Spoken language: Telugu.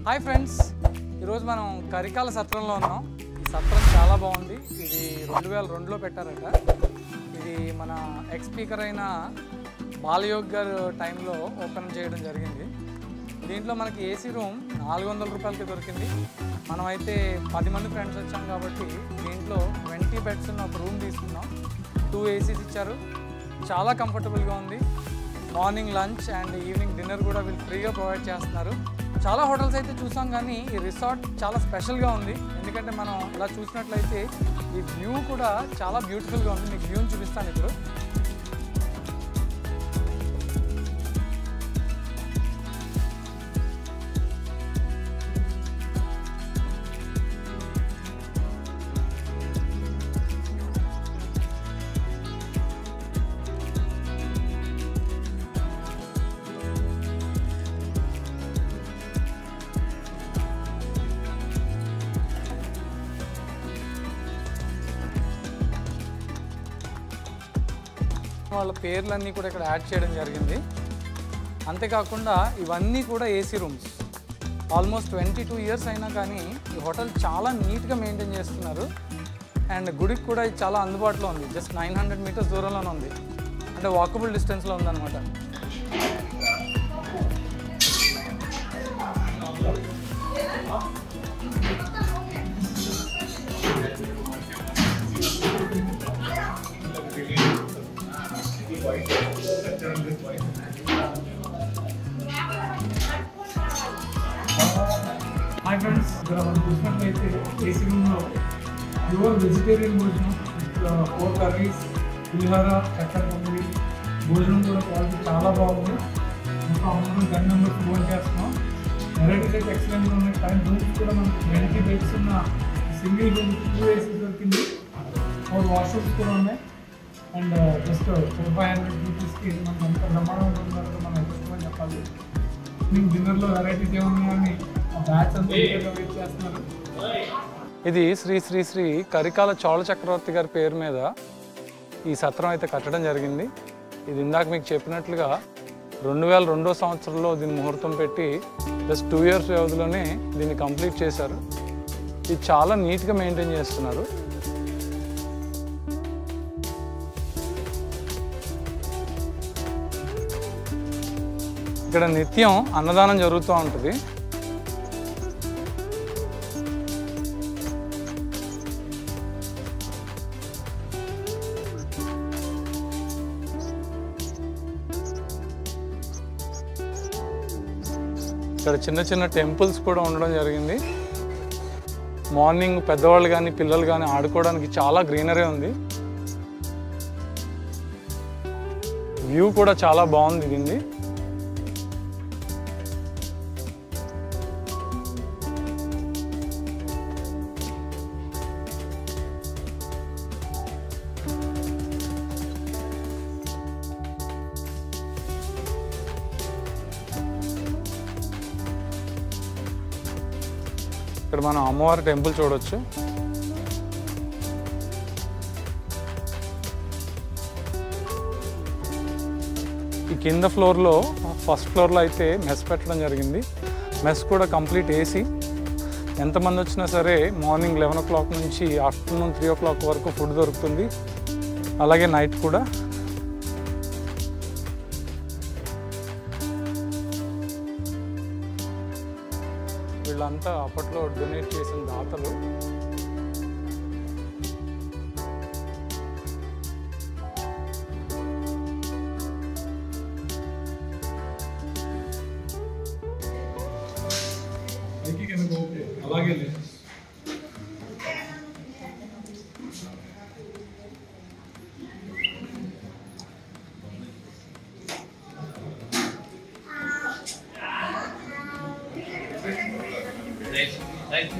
హాయ్ ఫ్రెండ్స్, ఈరోజు మనం కరికాల సత్రంలో ఉన్నాం. ఈ సత్రం చాలా బాగుంది. ఇది 2002లో పెట్టారట. ఇది మన ఎక్స్ స్పీకర్ అయిన బాలయోగ్ గారు టైంలో ఓపెన్ చేయడం జరిగింది. దీంట్లో మనకి ఏసీ రూమ్ 400 రూపాయలకి దొరికింది. మనమైతే 10 మంది ఫ్రెండ్స్ వచ్చాం కాబట్టి దీంట్లో 20 బెడ్స్ ఉన్న ఒక రూమ్ తీసుకున్నాం. 2 ఏసీస్ ఇచ్చారు. చాలా కంఫర్టబుల్గా ఉంది. Morning lunch and evening dinner కూడా వీళ్ళు ఫ్రీగా ప్రొవైడ్ చేస్తున్నారు. చాలా హోటల్స్ అయితే చూసాం, కానీ ఈ రిసార్ట్ చాలా స్పెషల్గా ఉంది. ఎందుకంటే మనం ఇలా చూసినట్లయితే ఈ వ్యూ కూడా చాలా బ్యూటిఫుల్గా ఉంది. మీకు వ్యూని చూపిస్తాను ఇప్పుడు. వాళ్ళ పేర్లన్నీ కూడా ఇక్కడ యాడ్ చేయడం జరిగింది. అంతేకాకుండా ఇవన్నీ కూడా ఏసీ రూమ్స్. ఆల్మోస్ట్ 22 ఇయర్స్ అయినా కానీ ఈ హోటల్ చాలా నీట్గా మెయింటైన్ చేస్తున్నారు. అండ్ గుడికి కూడా ఇది చాలా అందుబాటులో ఉంది. జస్ట్ 900 మీటర్స్ దూరంలోనే ఉంది. అంటే వాకబుల్ డిస్టెన్స్లో ఉందన్నమాట. హాయ్ ఫ్రెండ్స్, ఇక్కడ మనం చూసినట్లయితే ఏసీ రూమ్లో ప్యూర్ వెజిటేరియన్ భోజనం, 4 కర్రీస్, పులిహోర, చక్కెర పొంగలి, భోజనం కూడా క్వాలిటీ చాలా బాగుంది. ఇంకా అందరం 10 మెంబర్స్ భోజనం చేస్తున్నాం. వెరైటీస్ అయితే ఎక్సలెంట్గా ఉన్నాయి. టైం రూమ్స్ కూడా మనకి 20 బెడ్స్ ఉన్న సింగిల్ రూమ్ 2 ఏసీ దొరికింది. 4 వాష్రూమ్స్ కూడా ఉన్నాయి. అండ్ జస్ట్ 400-500 రూపీస్కి మనకు అంత బ్రహ్మాండంగా ఉంటుందో మనం ఎక్కువని చెప్పాలి. మీకు డిన్నర్లో వెరైటీస్ ఏమున్నాయని బ్యాచ్ అంతా వెయిట్ చేస్తున్నారు. ఇది శ్రీ శ్రీ శ్రీ కరికాల చోళ చక్రవర్తి గారి పేరు మీద ఈ సత్రం అయితే కట్టడం జరిగింది. ఇది ఇందాక మీకు చెప్పినట్లుగా 2002 సంవత్సరంలో దీన్ని ముహూర్తం పెట్టి జస్ట్ 2 ఇయర్స్ వ్యవధిలోనే దీన్ని కంప్లీట్ చేశారు. ఇది చాలా నీట్గా మెయింటైన్ చేస్తున్నారు. ఇక్కడ నిత్యం అన్నదానం జరుగుతూ ఉంటుంది. ఇక్కడ చిన్న చిన్న టెంపుల్స్ కూడా ఉండడం జరిగింది. మార్నింగ్ పెద్దవాళ్ళు కానీ పిల్లలు కానీ ఆడుకోవడానికి చాలా గ్రీనరీ ఉంది. వ్యూ కూడా చాలా బాగుంది దీన్ని. ఇక్కడ మనం అమ్మవారి టెంపుల్ చూడవచ్చు. ఈ కింద ఫ్లోర్లో ఫస్ట్ ఫ్లోర్లో అయితే మెస్ పెట్టడం జరిగింది. మెస్ కూడా కంప్లీట్ ఏసీ. ఎంతమంది వచ్చినా సరే మార్నింగ్ 11 o'clock నుంచి ఆఫ్టర్నూన్ 3 o'clock వరకు ఫుడ్ దొరుకుతుంది. అలాగే నైట్ కూడా. వీళ్ళంతా అప్పట్లో డొనేట్ చేసిన దాతలు. అలాగే Thank you.